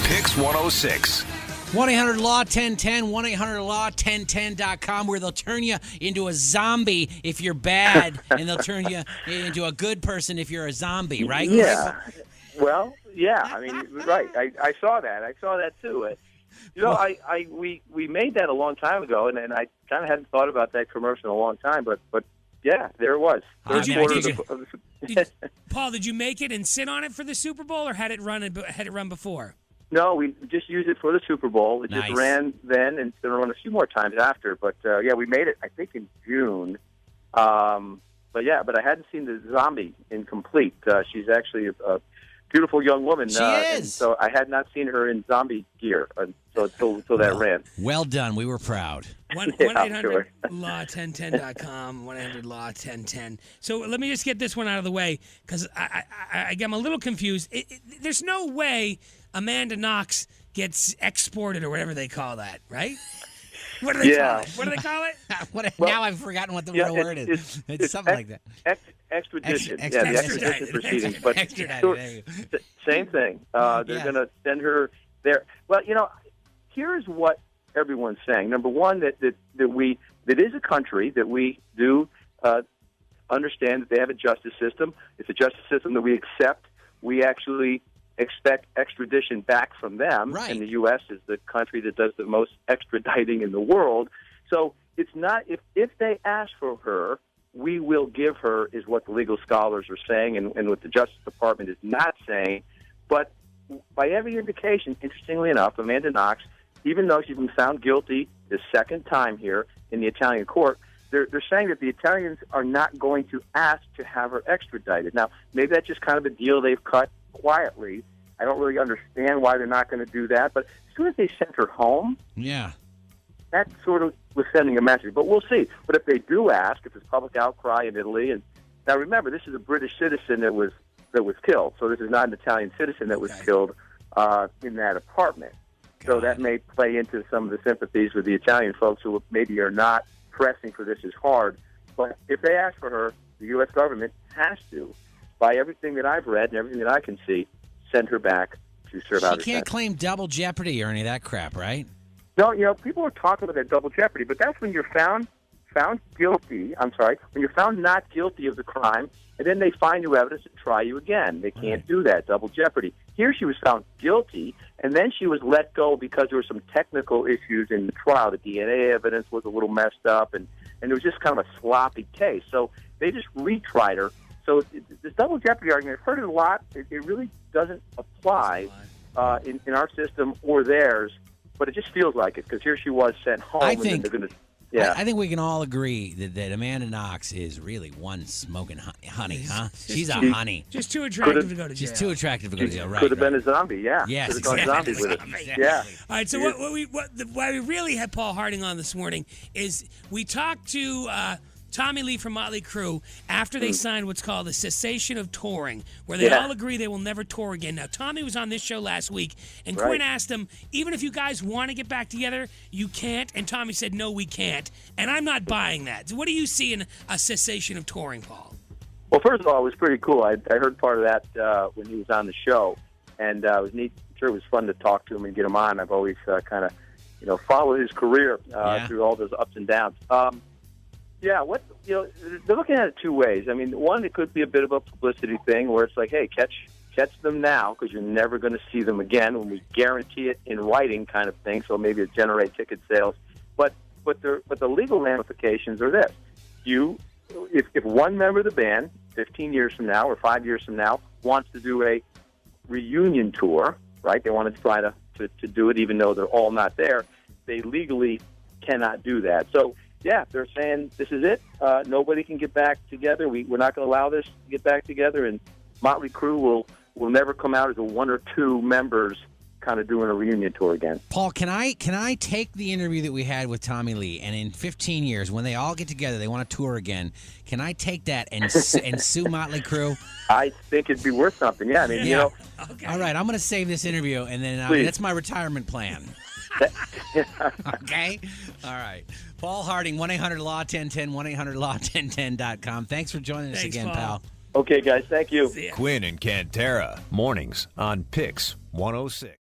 PYX 106. 1-800-LAW-1010, 1-800-LAW-1010.com, where they'll turn you into a zombie if you're bad, and they'll turn you into a good person if you're a zombie, right? Yeah. Well, yeah. I mean, right. I saw that. I saw that too. We made that a long time ago, and I kind of hadn't thought about that commercial in a long time, but yeah, there it was. Paul, did you make it and sit on it for the Super Bowl, or had it run before? No, we just used it for the Super Bowl. It just ran then, and it's going to run a few more times after. But yeah, we made it, I think, in June. But I hadn't seen the zombie incomplete. She's actually a beautiful young woman. She is. And so I had not seen her in zombie gear until that ran. Well done. We were proud. 1-800-LAW-1010.com, 1-800-LAW-1010. So let me just get this one out of the way, because I'm a little confused. There's no way Amanda Knox gets exported, or whatever they call that, right? What do they call it? What do they call it? Now I've forgotten what the real word is. It's something like that. Extradition. The extradition proceedings. But same thing. They're going to send her there. Well, here's what everyone's saying. Number one, that is a country that we do understand that they have a justice system. It's a justice system that we accept. We actually expect extradition back from them. Right. And the U.S. is the country that does the most extraditing in the world. So it's not, if they ask for her, we will give her, is what the legal scholars are saying, and what the Justice Department is not saying. But by every indication, interestingly enough, Amanda Knox, even though she's been found guilty the second time here in the Italian court, they're saying that the Italians are not going to ask to have her extradited. Now, maybe that's just kind of a deal they've cut quietly. I don't really understand why they're not going to do that. But as soon as they sent her home, that sort of was sending a message. But we'll see. But if they do ask, if there's public outcry in Italy, and now remember, this is a British citizen that was killed. So this is not an Italian citizen that was killed in that apartment. So that may play into some of the sympathies with the Italian folks who maybe are not pressing for this as hard. But if they ask for her, the U.S. government has to, by everything that I've read and everything that I can see, send her back to serve out her sentence. She can't claim double jeopardy or any of that crap, right? No, people are talking about that double jeopardy, but that's when you're found guilty. I'm sorry, when you're found not guilty of the crime, and then they find new evidence and try you again. They can't do that, double jeopardy. Here she was found guilty, and then she was let go because there were some technical issues in the trial. The DNA evidence was a little messed up, and it was just kind of a sloppy case. So they just retried her. So this double jeopardy argument, I've heard it a lot. It really doesn't apply in our system or theirs, but it just feels like it, because here she was sent home. I think I think we can all agree that Amanda Knox is really one smoking honey, huh? She's a honey. Just too attractive to go to jail. She's too attractive to go to jail, right? Could have been a zombie, yeah. Yes, could have gone zombie with it. Exactly. Yeah. All right, so why we really had Paul Harding on this morning is we talked to Tommy Lee from Motley Crue after they signed what's called the Cessation of touring, where they all agree they will never tour again. Now, Tommy was on this show last week, and Quinn asked him, even if you guys want to get back together, you can't. And Tommy said, no, we can't. And I'm not buying that. So what do you see in a cessation of touring, Paul? Well, first of all, it was pretty cool. I heard part of that when he was on the show, and it was neat. I'm sure it was fun to talk to him and get him on. I've always kind of, followed his career through all those ups and downs. Yeah, they're looking at it two ways. I mean, one, it could be a bit of a publicity thing where it's like, hey, catch them now because you're never going to see them again when we guarantee it in writing, kind of thing. So maybe it generate ticket sales. But the legal ramifications are this: if one member of the band 15 years from now or 5 years from now wants to do a reunion tour, right? They want to try to do it even though they're all not there. They legally cannot do that. So. Yeah, they're saying this is it. Nobody can get back together. We're not going to allow this to get back together, and Motley Crue will never come out as a one or two members kind of doing a reunion tour again. Paul, can I take the interview that we had with Tommy Lee, and in 15 years, when they all get together, they want to tour again, can I take that and sue Motley Crue? I think it'd be worth something. Yeah, I mean, Okay. All right, I'm going to save this interview, and then that's my retirement plan. Okay? All right. Paul Harding, 1-800-LAW-1010, 1-800-LAW-1010.com. Thanks for joining us again, Paul. pal. Okay, guys. Thank you. Quinn and Cantera, mornings on PYX 106.